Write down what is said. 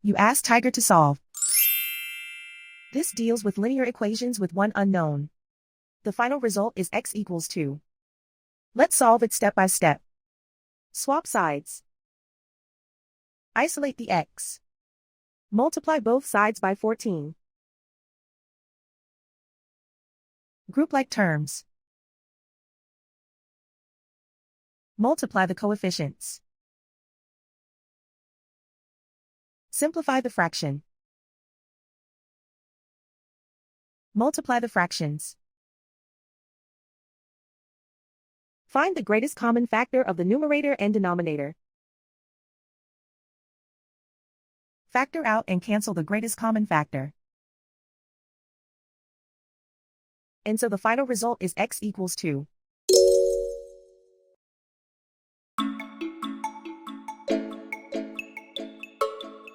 You ask Tiger to solve. This deals with linear equations with one unknown. The final result is x equals 2. Let's solve it step by step. Swap sides. Isolate the x. Multiply both sides by 14. Group like terms. Multiply the coefficients. Simplify the fraction. Multiply the fractions. Find the greatest common factor of the numerator and denominator. Factor out and cancel the greatest common factor. And so the final result is x equals 2.